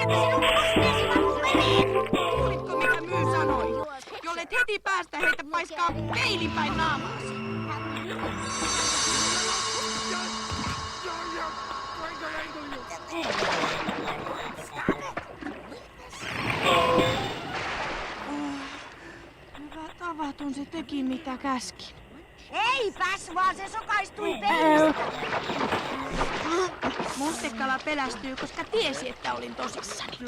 että sinun musteesi valuu mereen! Kuulitko, mitä Myy sanoi? Jollet heti päästä heitä paiskaa peili päin naamaasi. Hyvä tavaton, se teki mitä käskin. Eipäs, vaan se sokaistui peilistä. Mustekala pelästyi, koska tiesi, että olin tosissani.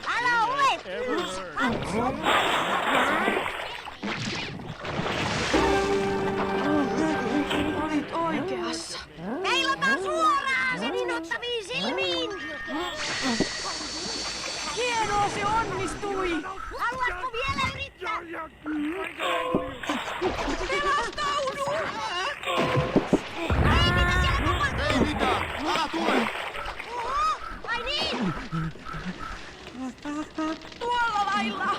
Älä ole tylsä, katso Olit oikeassa. Heilotaan suoraan sen innoittaviin silmiin. Hienoa, se onnistui. Haluatko vielä yrittää? Pelastaudu! Ei, mitä siellä tapahtuu? Ei mitään! Älä tule! Oho, vai niin? Tuolla lailla!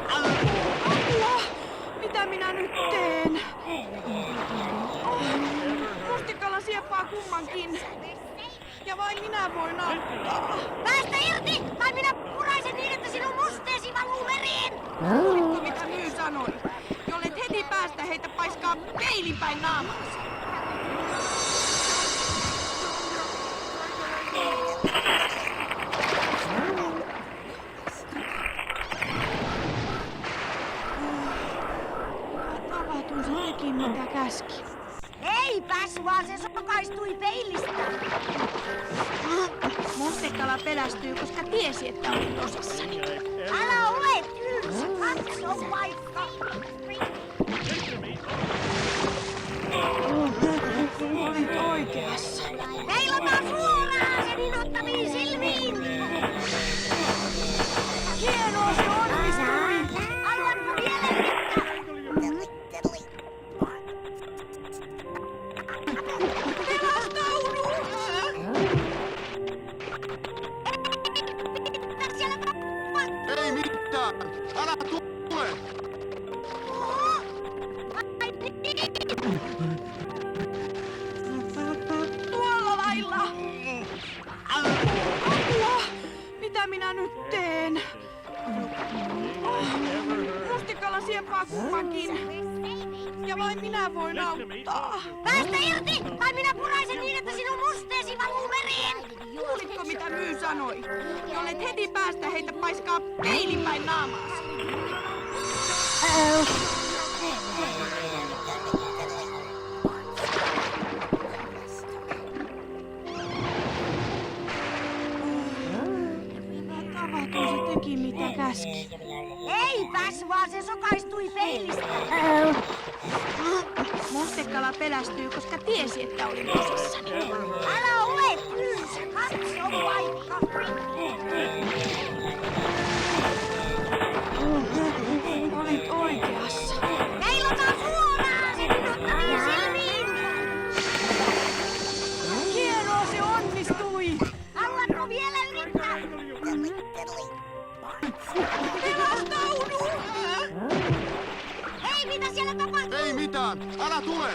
Apua! Mitä minä nyt teen? Mustikala sieppaa kummankin. Ja vain minä voin auttaa. Päästä irti, tai minä puraisen niin, että sinun musteesi valuu mereen. Kuulitko, mitä Myy sanoi? Jollet heti päästä heitä paiskaa peilin päin naamaasi. Tavaton, se teki mitä käski. Eipäs, vaan se sokaistui peilistä. Mustekala pelästyi, koska tiesi, että olin tosissani. Älä ole tylsä, katso vaikka. Olit oikeassa. Heilotaan suoraan sen innoittaviin silmiin. Hienoa, se onnistui. Haluatko vielä yrittää? Pelastaudu! Mitä siellä tapahtuu? Ei mitään! Älä tule! Oho, vai niin? Tuolla lailla! Apua! Mitä minä nyt teen? Mustikala sieppaa kummankin. Ja vain minä voin auttaa. Päästä irti, tai minä puraisen niin, että sinun musteesi valuu mereen. Kuulitko, mitä Myy sanoi? Jollet heti päästä heitä paiskaa peilin päin naamaasi. Tavaton, se teki mitä käski. Eipäs, vaan se sokaistui peilistä. Mustekala pelästyi, koska tiesi, että olin tosissani. Älä ole tylsä, katso vaikka. Olit oikeassa. Heilotaan suoraan sen innoittaviin silmiin. Hienoa, se onnistui. Haluatko vielä yrittää? Pelastaudu! Hei, mitä siellä tapahtuu? Ei mitään! Älä tule!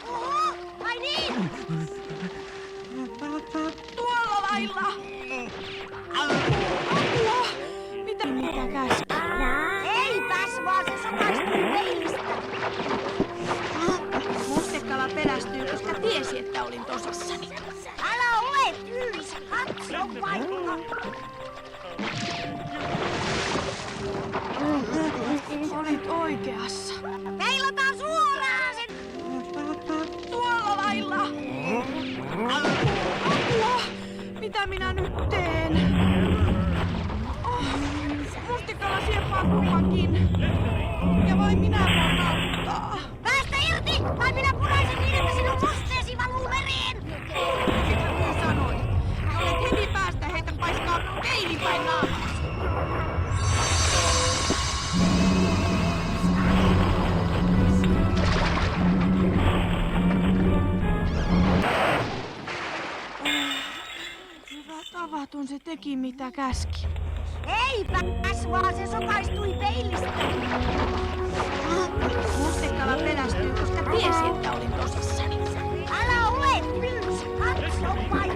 Oho, vai niin? Tuolla lailla! Apua! Mitä käski? Eipäs, vaan se sokaistui peilistä. Mustekala pelästyi, koska tiesi, että olin tosissani. Älä ole tylsä, katso vaikka. Olit oikeassa. Heilotaan suoraan sen. Tuolla lailla! Apua! Mitä minä nyt teen? Mustikala sieppaa kummankin. Ja vain minä voin auttaa. Päästä irti, tai minä puraisen niin, että sinun musteesi valuu mereen. Mitä Myy sanoi? Jollet heti päästä heitä paiskaa peilin päin naamaasi. Hyvä tavaton, se teki mitä käski. Eipäs, vaan se sokaistui peilistä. Mustekala pelästyi, koska tiesi, että olin tosissani. Älä ole tylsä, katso vaikka.